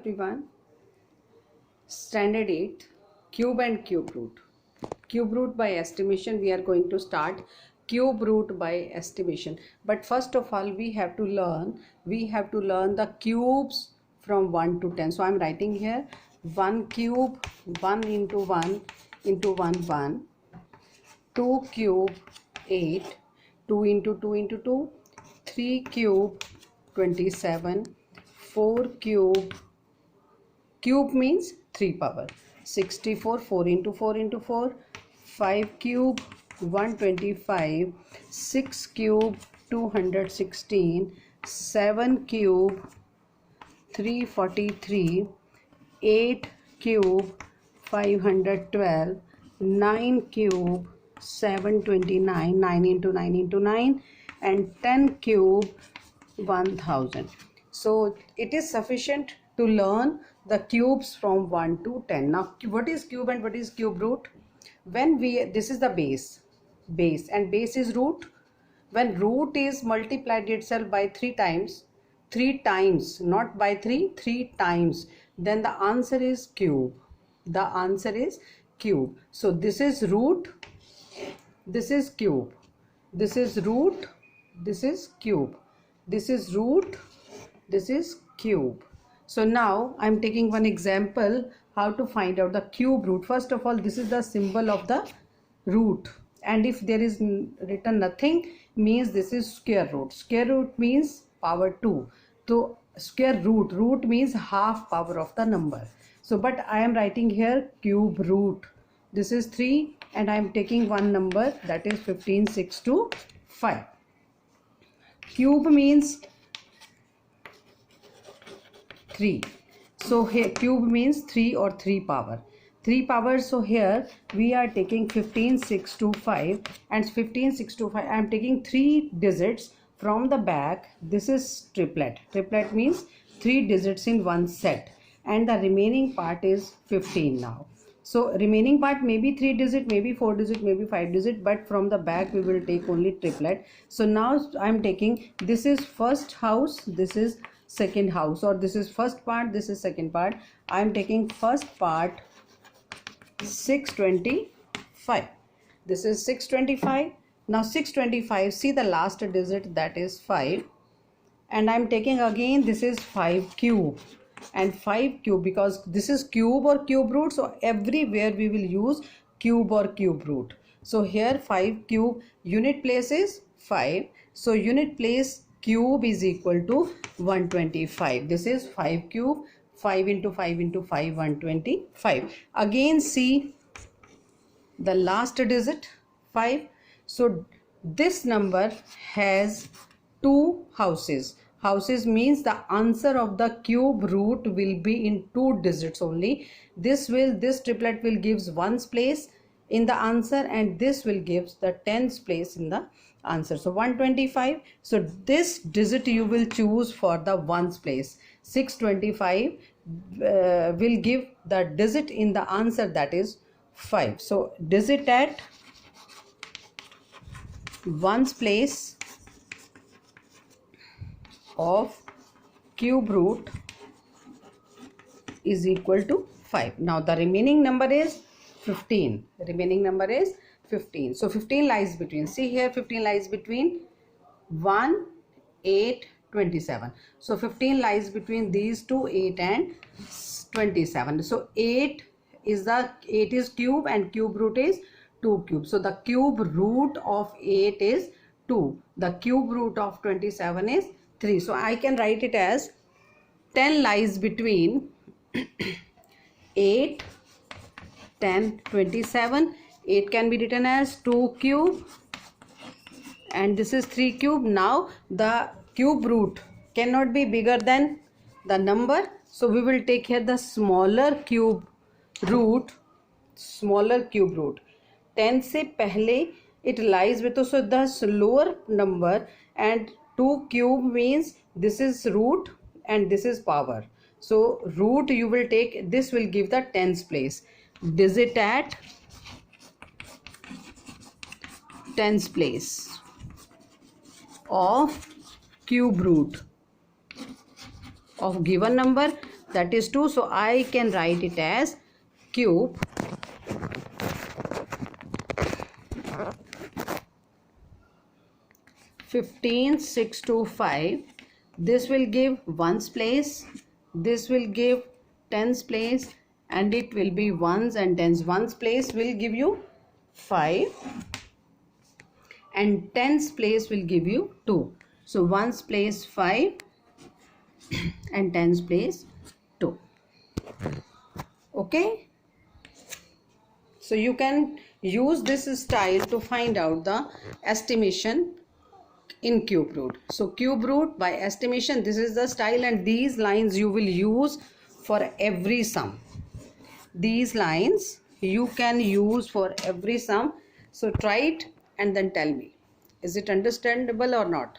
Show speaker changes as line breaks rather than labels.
everyone. Standard 8 cube and cube root. Cube root by estimation. We are going to start cube root by estimation. But first of all, we have to learn the cubes from 1 to 10. So I am writing here 1 cube, 1 into 1 into 1 1, 2 cube 8, 2 into 2 into 2, 3 cube 27, 4 cube means 3 power 64, 4 into 4 into 4, 5 cube 125, 6 cube 216, 7 cube 343, 8 cube 512, 9 cube 729, 9 into 9 into 9, and 10 cube 1000. So it is sufficient to learn the cubes from 1 to 10. Now what is cube and what is cube root? When this is the base and base is root. When root is multiplied itself by 3 times, not by 3 times, then the answer is cube. So this is root, this is cube, this is root, this is cube, this is root, this is cube. So now I am taking one example how to find out the cube root. First of all, this is the symbol of the root, and if there is written nothing, means this is square root. Square root means power 2. So square root means half power of the number. So but I am writing here cube root. This is 3 and I am taking one number, that is 15,625. Cube means 3. So here cube means 3 or 3 power. 3 power. So here we are taking 15,625 and 15,625. I am taking 3 digits from the back. This is triplet. Triplet means 3 digits in one set, and the remaining part is 15 now. So remaining part may be 3 digit, maybe 4 digit, maybe 5 digit, but from the back we will take only triplet. So now I am taking, this is first house, this is second house, or this is first part, this is second part. I am taking first part 625. This is 625. Now 625, see the last digit, that is 5, and I am taking again, this is 5 cube and 5 cube, because this is cube or cube root, so everywhere we will use cube or cube root. So here 5 cube, unit place is 5, so unit place cube is equal to 125. This is 5 cube, 5 into 5 into 5, 125. Again see the last digit 5. So this number has 2 houses. Houses means the answer of the cube root will be in 2 digits only. This triplet will gives 1's place in the answer, and this will gives the 10's place in the answer. So 125. So this digit you will choose for the 1's place. 625 will give the digit in the answer, that is 5. So digit at 1's place of cube root is equal to 5. Now the remaining number is 15. Remaining number is 15. So 15 lies between, see here 15 lies between 1, 8, 27. So 15 lies between these two, 8 and 27. So 8 is cube and cube root is 2 cube. So the cube root of 8 is 2. The cube root of 27 is 3. So I can write it as 10 lies between 8, 10, 27. 8 can be written as 2 cube and this is 3 cube. Now the cube root cannot be bigger than the number, so we will take here the smaller cube root. 10 से पहले it lies with, so the lower number, and 2 cube means this is root and this is power. So root you will take, this will give the 10's place. Digit at 10's place of cube root of given number that is 2. So I can write it as cube 15625. This will give ones place, this will give tens place, and it will be ones and tens. Ones place will give you 5 and tens place will give you 2. So ones place 5 and tens place 2. Okay, so you can use this style to find out the estimation in cube root. So cube root by estimation, this is the style, and these lines you will use for every sum. These lines you can use for every sum. So try it and then tell me, is it understandable or not?